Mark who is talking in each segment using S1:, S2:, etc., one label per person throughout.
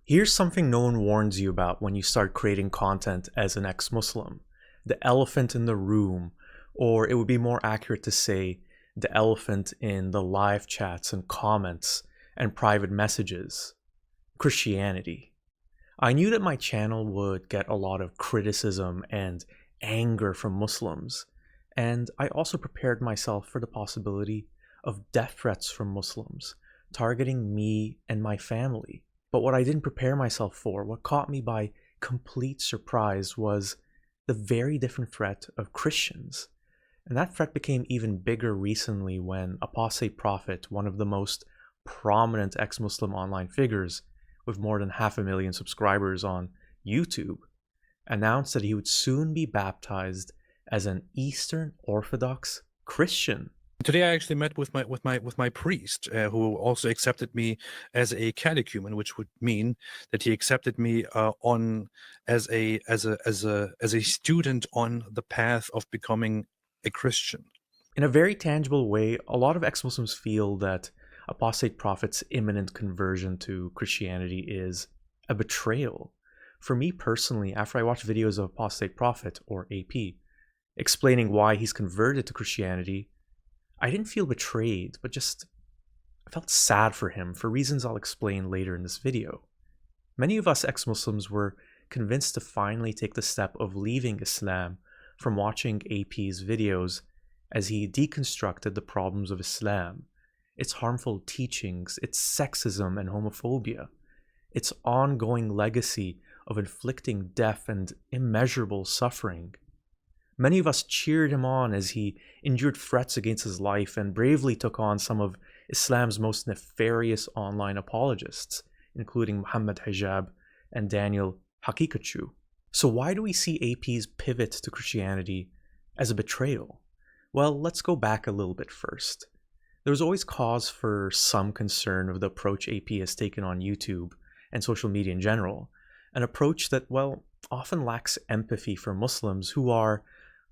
S1: Here's something no one warns you about when you start creating content as an ex-Muslim. The elephant in the room, or it would be more accurate to say, the elephant in the live chats and comments and private messages. Christianity. I knew that my channel would get a lot of criticism and anger from Muslims, and I also prepared myself for the possibility of death threats from Muslims, targeting me and my family. But what I didn't prepare myself for, what caught me by complete surprise, was the very different threat of Christians. And that threat became even bigger recently when Apostate Prophet, one of the most prominent ex-Muslim online figures with more than 500,000 subscribers on YouTube, announced that he would soon be baptized as an Eastern Orthodox Christian.
S2: Today I actually met with my priest, who also accepted me as a catechumen, which would mean that he accepted me as a student on the path of becoming a Christian.
S1: In a very tangible way, a lot of ex-Muslims feel that Apostate Prophet's imminent conversion to Christianity is a betrayal. For me personally, after I watched videos of Apostate Prophet, or AP, explaining why he's converted to Christianity, I didn't feel betrayed, but I felt sad for him for reasons I'll explain later in this video. Many of us ex-Muslims were convinced to finally take the step of leaving Islam from watching AP's videos as he deconstructed the problems of Islam, its harmful teachings, its sexism and homophobia, its ongoing legacy of inflicting death and immeasurable suffering. Many of us cheered him on as he endured threats against his life and bravely took on some of Islam's most nefarious online apologists, including Muhammad Hijab and Daniel Hakikachu. So why do we see AP's pivot to Christianity as a betrayal? Well, let's go back a little bit first. There was always cause for some concern of the approach AP has taken on YouTube and social media in general, an approach that, well, often lacks empathy for Muslims who are,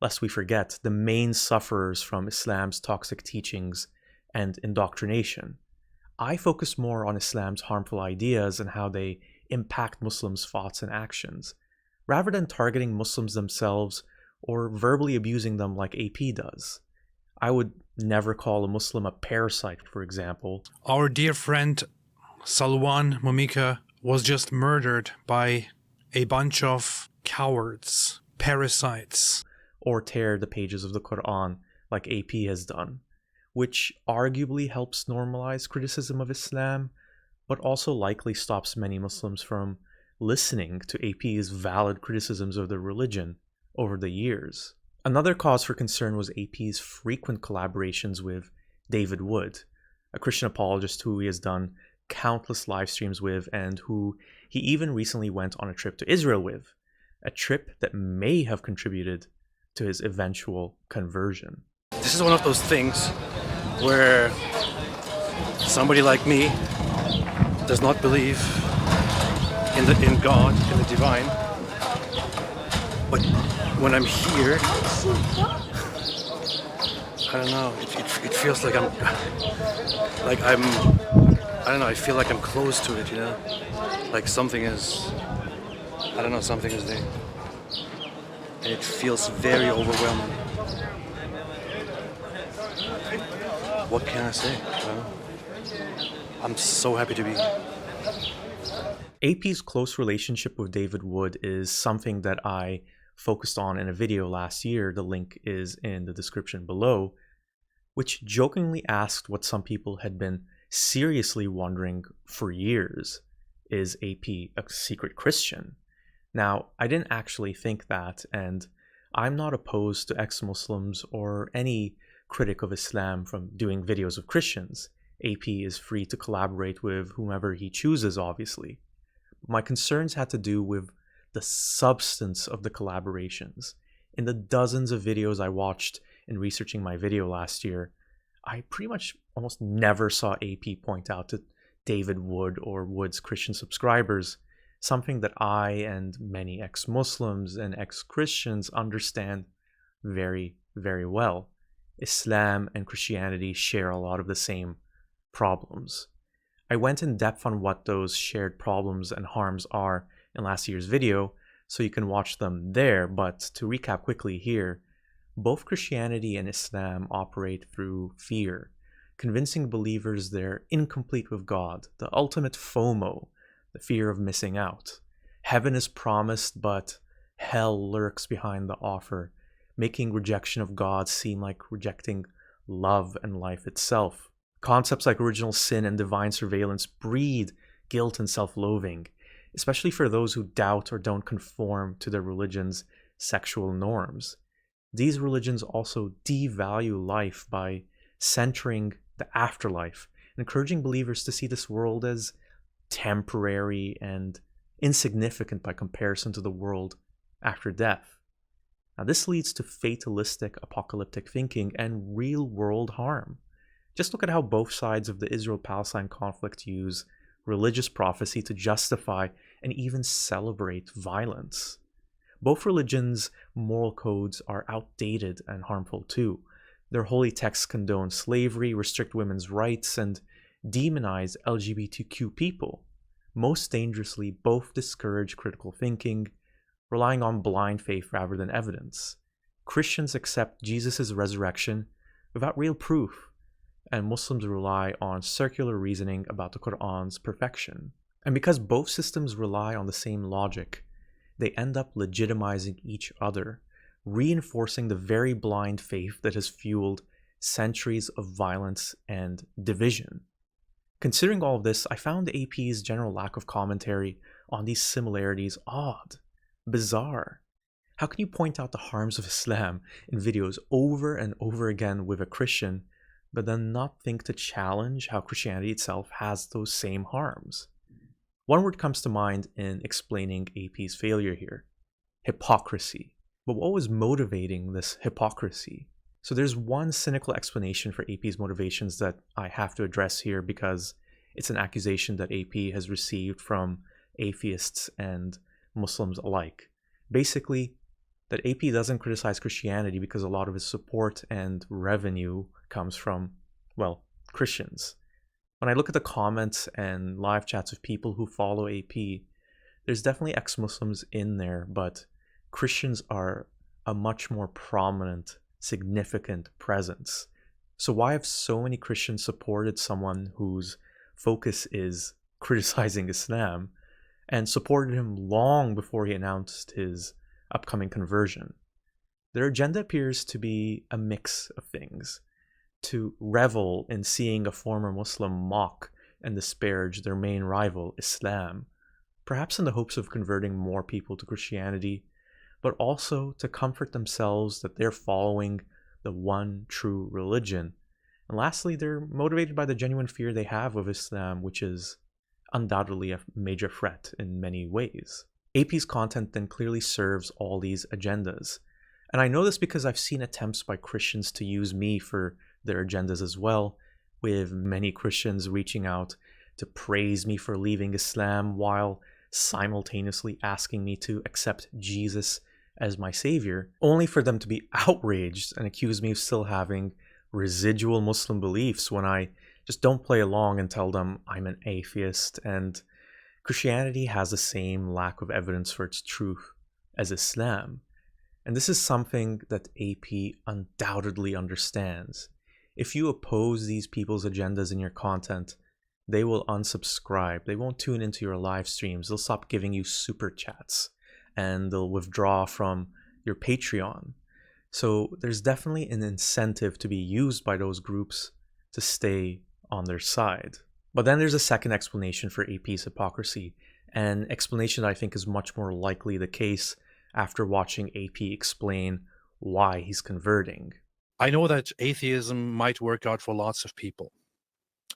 S1: lest we forget, the main sufferers from Islam's toxic teachings and indoctrination. I focus more on Islam's harmful ideas and how they impact Muslims' thoughts and actions, rather than targeting Muslims themselves or verbally abusing them like AP does. I would never call a Muslim a parasite, for example.
S2: Our dear friend Salwan Momika was just murdered by a bunch of cowards, parasites.
S1: Or tear the pages of the Quran like AP has done, which arguably helps normalize criticism of Islam, but also likely stops many Muslims from listening to AP's valid criticisms of the religion over the years. Another cause for concern was AP's frequent collaborations with David Wood, a Christian apologist who he has done countless live streams with and who he even recently went on a trip to Israel with, a trip that may have contributed to his eventual conversion.
S2: This is one of those things where somebody like me does not believe in God, in the divine, but when I'm here, I don't know, it feels like I don't know, I feel like I'm close to it, you know? Like something is there. And it feels very overwhelming. What can I say? I don't know. I'm so happy to be here.
S1: AP's close relationship with David Wood is something that I focused on in a video last year. The link is in the description below, which jokingly asked what some people had been seriously wondering for years: is AP a secret Christian? Now, I didn't actually think that, and I'm not opposed to ex-Muslims or any critic of Islam from doing videos of Christians. AP is free to collaborate with whomever he chooses, obviously. My concerns had to do with the substance of the collaborations. In the dozens of videos I watched in researching my video last year, I pretty much almost never saw AP point out to David Wood or Wood's Christian subscribers something that I and many ex-Muslims and ex-Christians understand very, very well. Islam and Christianity share a lot of the same problems. I went in depth on what those shared problems and harms are in last year's video, so you can watch them there, but to recap quickly here, both Christianity and Islam operate through fear, convincing believers they're incomplete with God, the ultimate FOMO, the fear of missing out. Heaven is promised, but hell lurks behind the offer, making rejection of God seem like rejecting love and life itself. Concepts like original sin and divine surveillance breed guilt and self-loathing, especially for those who doubt or don't conform to their religion's sexual norms. These religions also devalue life by centering the afterlife, encouraging believers to see this world as temporary and insignificant by comparison to the world after death. Now, this leads to fatalistic apocalyptic thinking and real-world harm. Just look at how both sides of the Israel-Palestine conflict use religious prophecy to justify and even celebrate violence. Both religions' moral codes are outdated and harmful too. Their holy texts condone slavery, restrict women's rights, and demonize LGBTQ people. Most dangerously, both discourage critical thinking, relying on blind faith rather than evidence. Christians accept Jesus' resurrection without real proof, and Muslims rely on circular reasoning about the Quran's perfection. And because both systems rely on the same logic, they end up legitimizing each other, reinforcing the very blind faith that has fueled centuries of violence and division. Considering all of this, I found AP's general lack of commentary on these similarities odd, bizarre. How can you point out the harms of Islam in videos over and over again with a Christian, but then not think to challenge how Christianity itself has those same harms? One word comes to mind in explaining AP's failure here: hypocrisy. But what was motivating this hypocrisy? So there's one cynical explanation for AP's motivations that I have to address here because it's an accusation that AP has received from atheists and Muslims alike. Basically, that AP doesn't criticize Christianity because a lot of its support and revenue comes from, well, Christians. When I look at the comments and live chats of people who follow AP, there's definitely ex-Muslims in there, but Christians are a much more prominent, significant presence. So why have so many Christians supported someone whose focus is criticizing Islam and supported him long before he announced his upcoming conversion? Their agenda appears to be a mix of things: to revel in seeing a former Muslim mock and disparage their main rival, Islam, perhaps in the hopes of converting more people to Christianity, but also to comfort themselves that they're following the one true religion. And lastly, they're motivated by the genuine fear they have of Islam, which is undoubtedly a major threat in many ways. AP's content then clearly serves all these agendas. And I know this because I've seen attempts by Christians to use me for their agendas as well, with many Christians reaching out to praise me for leaving Islam while simultaneously asking me to accept Jesus as my savior, only for them to be outraged and accuse me of still having residual Muslim beliefs when I just don't play along and tell them I'm an atheist and Christianity has the same lack of evidence for its truth as Islam. And this is something that AP undoubtedly understands. If you oppose these people's agendas in your content, they will unsubscribe. They won't tune into your live streams. They'll stop giving you super chats and they'll withdraw from your Patreon. So there's definitely an incentive to be used by those groups to stay on their side. But then there's a second explanation for AP's hypocrisy, an explanation that I think is much more likely the case after watching AP explain why he's converting.
S2: I know that atheism might work out for lots of people.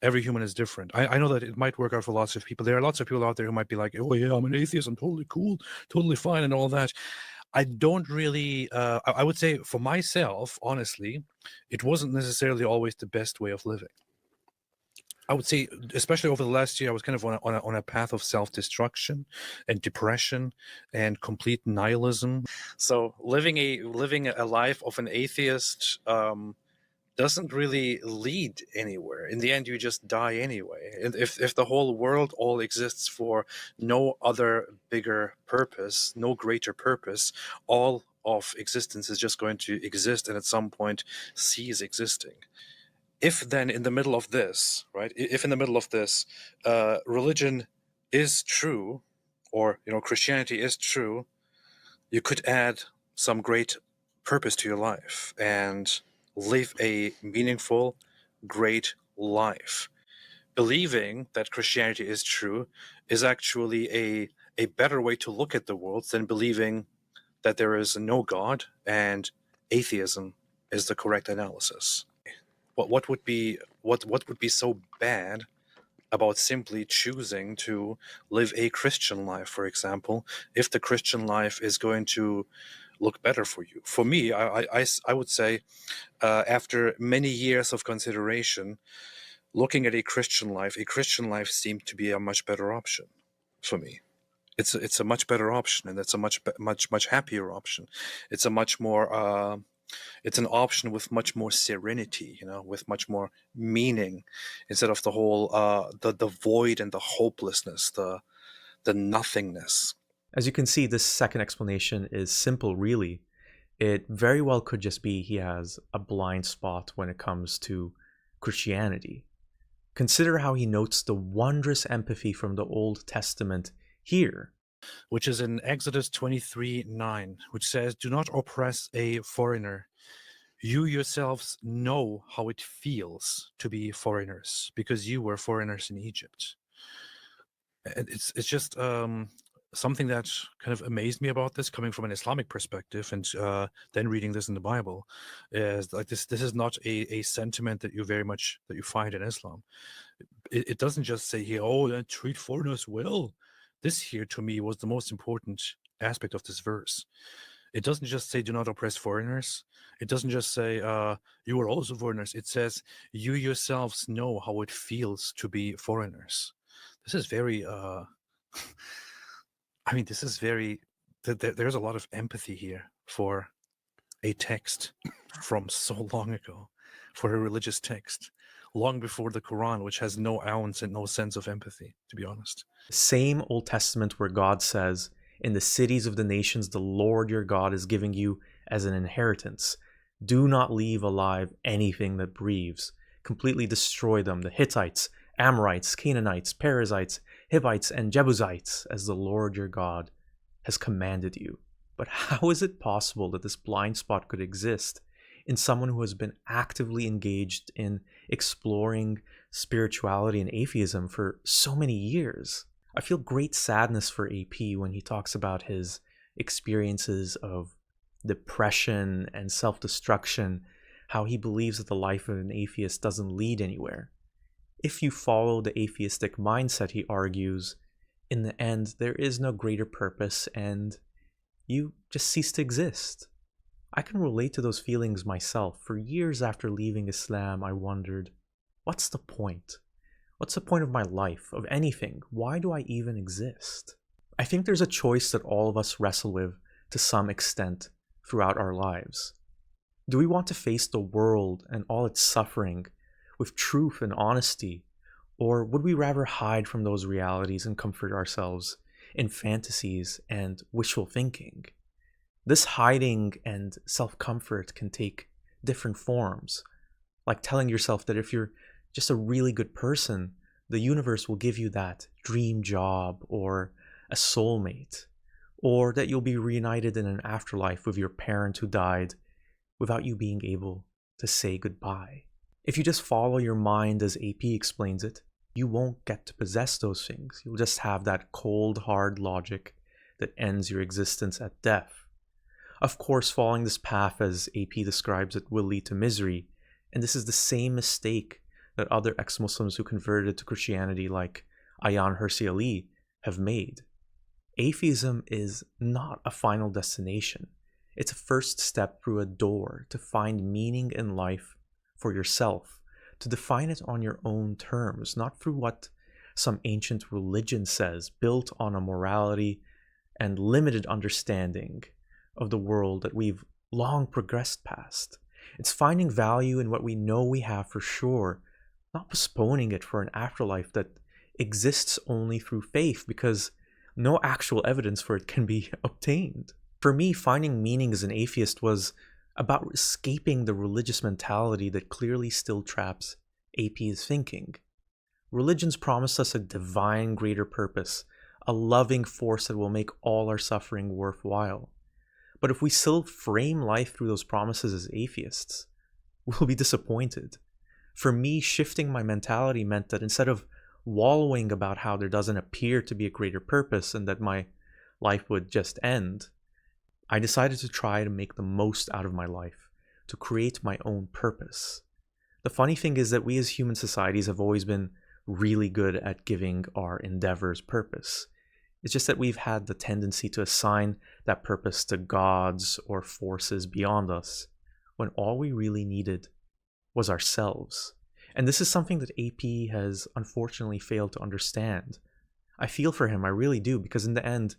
S2: Every human is different. I know that it might work out for lots of people. There are lots of people out there who might be like, oh yeah, I'm an atheist, I'm totally cool, totally fine and all that. I don't really, I would say for myself, honestly, it wasn't necessarily always the best way of living. I would say, especially over the last year, I was kind of on a path of self-destruction and depression and complete nihilism. So living a life of an atheist doesn't really lead anywhere. In the end, you just die anyway. And if the whole world all exists for no other bigger purpose, no greater purpose, all of existence is just going to exist and at some point cease existing. If then in the middle of this, right, if in the middle of this, religion is true, or Christianity is true, you could add some great purpose to your life and live a meaningful, great life. Believing that Christianity is true is actually a better way to look at the world than believing that there is no God and atheism is the correct analysis. What would be so bad about simply choosing to live a Christian life, for example, if the Christian life is going to look better for you? For me, I would say, after many years of consideration, looking at a Christian life seemed to be a much better option for me. It's a much better option, and it's a much happier option. It's a much more it's an option with much more serenity, with much more meaning, instead of the whole the void and the hopelessness, the nothingness.
S1: As you can see, this second explanation is simple, really. It very well could just be he has a blind spot when it comes to Christianity. Consider how he notes the wondrous empathy from the Old Testament here.
S2: Which is in Exodus 23:9, which says, "Do not oppress a foreigner. You yourselves know how it feels to be foreigners, because you were foreigners in Egypt." And it's just something that kind of amazed me about this, coming from an Islamic perspective, and then reading this in the Bible, is like this is not a sentiment that you find in Islam. It doesn't just say here, "Oh, then treat foreigners well." This here, to me, was the most important aspect of this verse. It doesn't just say, "Do not oppress foreigners." It doesn't just say, "You are also foreigners." It says, "You yourselves know how it feels to be foreigners." This is very, I mean, this is very, there's a lot of empathy here for a text from so long ago, for a religious text, long before the Quran, which has no ounce and no sense of empathy, to be honest.
S1: Same Old Testament where God says, "In the cities of the nations, the Lord your God is giving you as an inheritance. Do not leave alive anything that breathes. Completely destroy them, the Hittites, Amorites, Canaanites, Perizzites, Hivites, and Jebusites, as the Lord your God has commanded you." But how is it possible that this blind spot could exist in someone who has been actively engaged in exploring spirituality and atheism for so many years? I feel great sadness for AP when he talks about his experiences of depression and self-destruction, how he believes that the life of an atheist doesn't lead anywhere. If you follow the atheistic mindset, he argues, in the end, there is no greater purpose and you just cease to exist. I can relate to those feelings myself. For years after leaving Islam, I wondered, what's the point? What's the point of my life, of anything? Why do I even exist? I think there's a choice that all of us wrestle with to some extent throughout our lives. Do we want to face the world and all its suffering with truth and honesty, or would we rather hide from those realities and comfort ourselves in fantasies and wishful thinking? This hiding and self-comfort can take different forms, like telling yourself that if you're just a really good person, the universe will give you that dream job or a soulmate, or that you'll be reunited in an afterlife with your parent who died without you being able to say goodbye. If you just follow your mind as AP explains it, you won't get to possess those things. You'll just have that cold, hard logic that ends your existence at death. Of course, following this path as AP describes it will lead to misery, and this is the same mistake that other ex-Muslims who converted to Christianity like Ayaan, Hirsi, Ali have made. Atheism is not a final destination. It's a first step through a door to find meaning in life for yourself, to define it on your own terms, not through what some ancient religion says, built on a morality and limited understanding of the world that we've long progressed past. It's finding value in what we know we have for sure, not postponing it for an afterlife that exists only through faith because no actual evidence for it can be obtained. For me, finding meaning as an atheist was about escaping the religious mentality that clearly still traps AP's thinking. Religions promise us a divine greater purpose, a loving force that will make all our suffering worthwhile. But if we still frame life through those promises as atheists, we'll be disappointed. For me, shifting my mentality meant that instead of wallowing about how there doesn't appear to be a greater purpose and that my life would just end, I decided to try to make the most out of my life, to create my own purpose. The funny thing is that we as human societies have always been really good at giving our endeavors purpose. It's just that we've had the tendency to assign that purpose to gods or forces beyond us, when all we really needed was ourselves. And this is something that AP has unfortunately failed to understand. I feel for him, I really do, because in the end,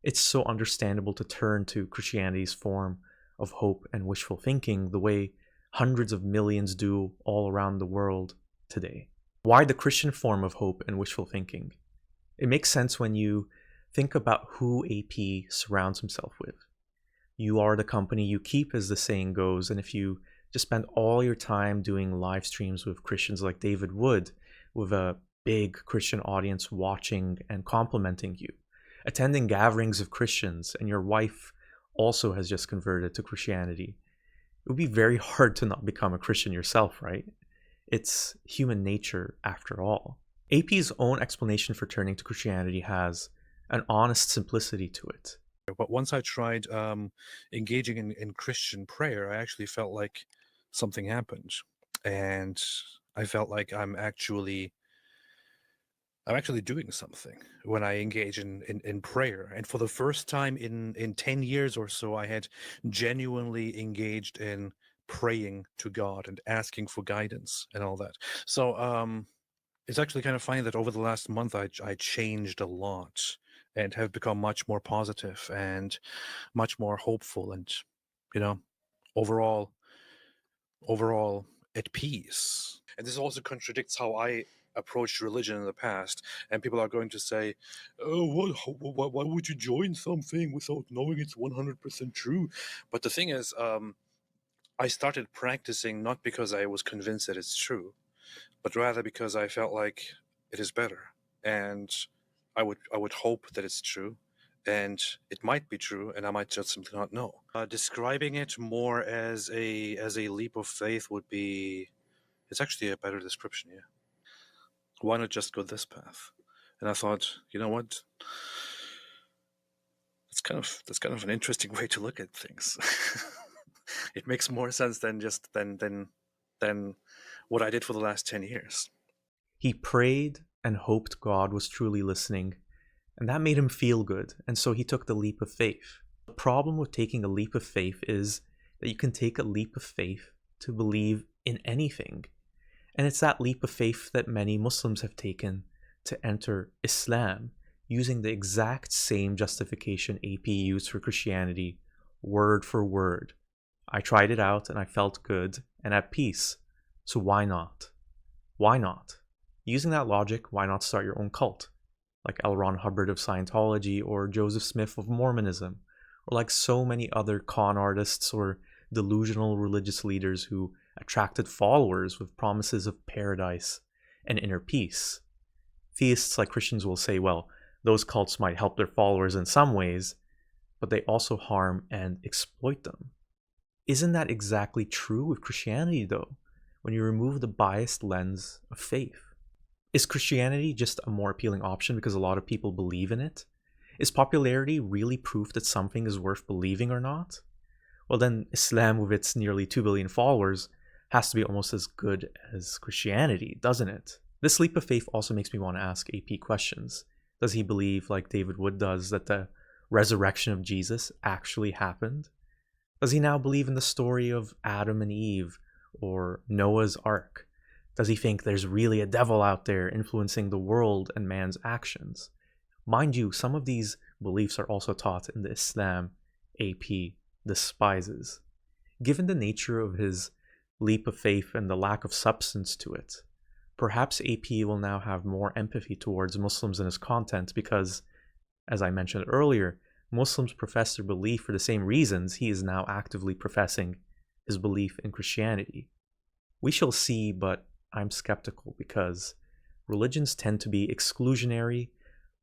S1: it's so understandable to turn to Christianity's form of hope and wishful thinking the way hundreds of millions do all around the world today. Why the Christian form of hope and wishful thinking? It makes sense when you think about who AP surrounds himself with. You are the company you keep, as the saying goes, and if you just spend all your time doing live streams with Christians like David Wood, with a big Christian audience watching and complimenting you, attending gatherings of Christians, and your wife also has just converted to Christianity, it would be very hard to not become a Christian yourself, right? It's human nature after all. AP's own explanation for turning to Christianity has an honest simplicity to it.
S2: But once I tried engaging in Christian prayer, I actually felt like something happened, and I felt like I'm actually doing something when I engage in prayer. And for the first time in 10 years or so, I had genuinely engaged in praying to God and asking for guidance and all that. So it's actually kind of funny that over the last month I changed a lot and have become much more positive and much more hopeful and, you know, overall at peace. And this also contradicts how I approached religion in the past. And people are going to say, oh, why would you join something without knowing it's 100% true? But the thing is, I started practicing not because I was convinced that it's true, but rather because I felt like it is better. And I would hope that it's true. And it might be true, and I might just simply not know. Describing it more as a leap of faith would be, it's actually a better description, yeah. Why not just go this path? And I thought, you know what? That's kind of an interesting way to look at things. It makes more sense than just than what I did for the last 10 years.
S1: He prayed and hoped God was truly listening, and that made him feel good, and so he took the leap of faith. The problem with taking a leap of faith is that you can take a leap of faith to believe in anything. And it's that leap of faith that many Muslims have taken to enter Islam, using the exact same justification AP used for Christianity, word for word. I tried it out and I felt good and at peace. So why not? Why not? Using that logic, why not start your own cult? Like L. Ron Hubbard of Scientology, or Joseph Smith of Mormonism, or like so many other con artists or delusional religious leaders who attracted followers with promises of paradise and inner peace. Theists like Christians will say, well, those cults might help their followers in some ways, but they also harm and exploit them. Isn't that exactly true with Christianity, though, when you remove the biased lens of faith? Is Christianity just a more appealing option because a lot of people believe in it? Is popularity really proof that something is worth believing or not? Well, then Islam, with its nearly 2 billion followers, has to be almost as good as Christianity, doesn't it? This leap of faith also makes me want to ask AP questions. Does he believe, like David Wood does, that the resurrection of Jesus actually happened? Does he now believe in the story of Adam and Eve or Noah's Ark? Does he think there's really a devil out there influencing the world and man's actions? Mind you, some of these beliefs are also taught in the Islam AP despises. Given the nature of his leap of faith and the lack of substance to it, perhaps AP will now have more empathy towards Muslims in his content because, as I mentioned earlier, Muslims profess their belief for the same reasons he is now actively professing his belief in Christianity. We shall see, but I'm skeptical because religions tend to be exclusionary,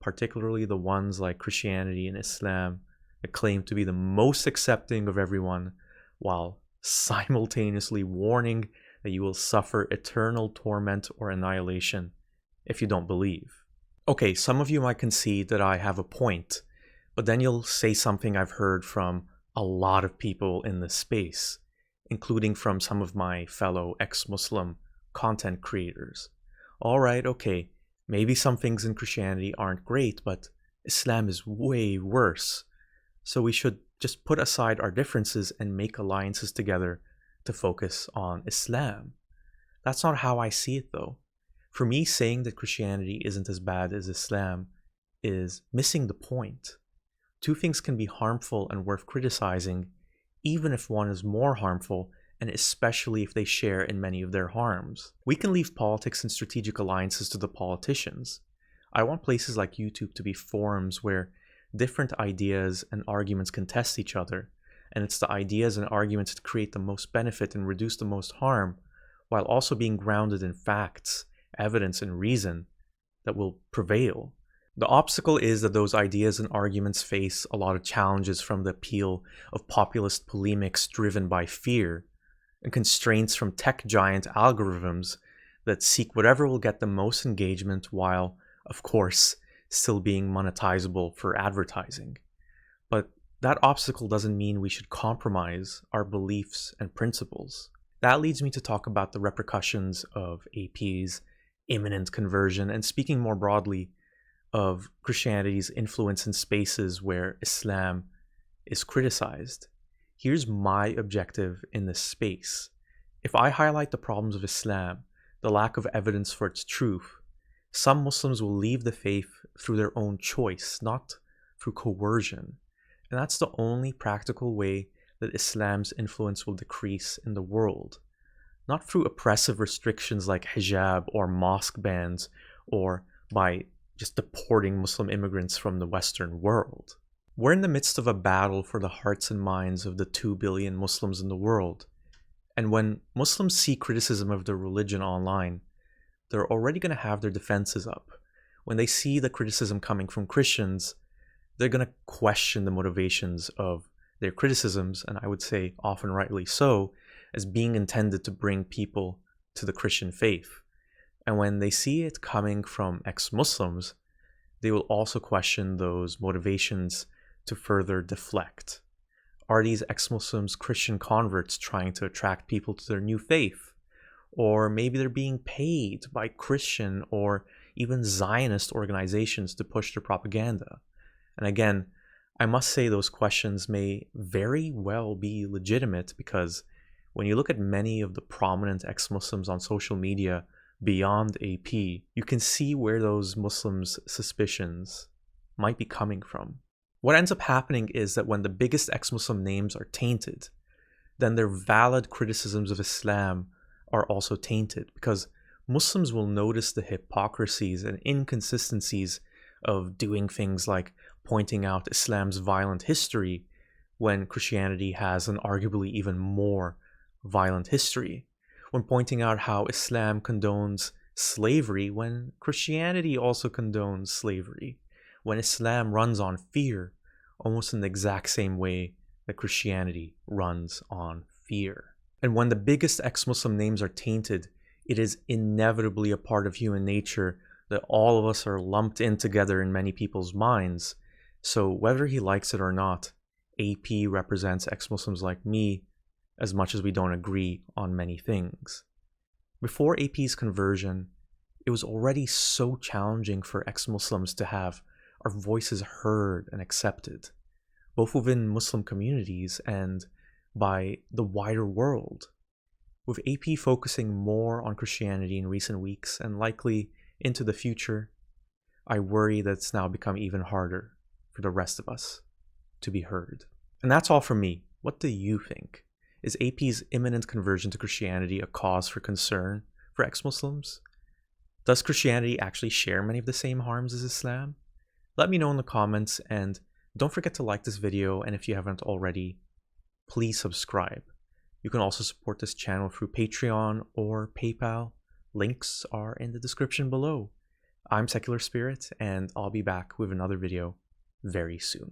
S1: particularly the ones like Christianity and Islam that claim to be the most accepting of everyone, while simultaneously warning that you will suffer eternal torment or annihilation if you don't believe. Okay, some of you might concede that I have a point, but then you'll say something I've heard from a lot of people in this space, including from some of my fellow ex-Muslim content creators. Alright, okay, maybe some things in Christianity aren't great, but Islam is way worse. So we should just put aside our differences and make alliances together to focus on Islam. That's not how I see it though. For me, saying that Christianity isn't as bad as Islam is missing the point. Two things can be harmful and worth criticizing, even if one is more harmful, and especially if they share in many of their harms. We can leave politics and strategic alliances to the politicians. I want places like YouTube to be forums where different ideas and arguments can test each other, and it's the ideas and arguments that create the most benefit and reduce the most harm, while also being grounded in facts, evidence, and reason that will prevail. The obstacle is that those ideas and arguments face a lot of challenges from the appeal of populist polemics driven by fear, and constraints from tech giant algorithms that seek whatever will get the most engagement while, of course, still being monetizable for advertising. But that obstacle doesn't mean we should compromise our beliefs and principles. That leads me to talk about the repercussions of AP's imminent conversion, and speaking more broadly of Christianity's influence in spaces where Islam is criticized. Here's my objective in this space. If I highlight the problems of Islam, the lack of evidence for its truth, some Muslims will leave the faith through their own choice, not through coercion. And that's the only practical way that Islam's influence will decrease in the world. Not through oppressive restrictions like hijab or mosque bans, or by just deporting Muslim immigrants from the Western world. We're in the midst of a battle for the hearts and minds of the 2 billion Muslims in the world. And when Muslims see criticism of their religion online, they're already going to have their defenses up. When they see the criticism coming from Christians, they're going to question the motivations of their criticisms, and I would say often rightly so, as being intended to bring people to the Christian faith. And when they see it coming from ex-Muslims, they will also question those motivations to further deflect. Are these ex-Muslims Christian converts trying to attract people to their new faith? Or maybe they're being paid by Christian or even Zionist organizations to push their propaganda. And again, I must say those questions may very well be legitimate, because when you look at many of the prominent ex-Muslims on social media beyond AP, you can see where those Muslims' suspicions might be coming from. What ends up happening is that when the biggest ex-Muslim names are tainted, then their valid criticisms of Islam are also tainted, because Muslims will notice the hypocrisies and inconsistencies of doing things like pointing out Islam's violent history when Christianity has an arguably even more violent history, when pointing out how Islam condones slavery when Christianity also condones slavery, when Islam runs on fear almost in the exact same way that Christianity runs on fear. And when the biggest ex-Muslim names are tainted, it is inevitably a part of human nature that all of us are lumped in together in many people's minds. So whether he likes it or not, AP represents ex-Muslims like me, as much as we don't agree on many things. Before AP's conversion, it was already so challenging for ex-Muslims to have our voices heard and accepted, both within Muslim communities and by the wider world. With AP focusing more on Christianity in recent weeks and likely into the future, I worry that it's now become even harder for the rest of us to be heard. And that's all from me. What do you think? Is AP's imminent conversion to Christianity a cause for concern for ex-Muslims? Does Christianity actually share many of the same harms as Islam? Let me know in the comments, and don't forget to like this video, and if you haven't already, please subscribe. You can also support this channel through Patreon or PayPal. Links are in the description below. I'm Secular Spirit, and I'll be back with another video very soon.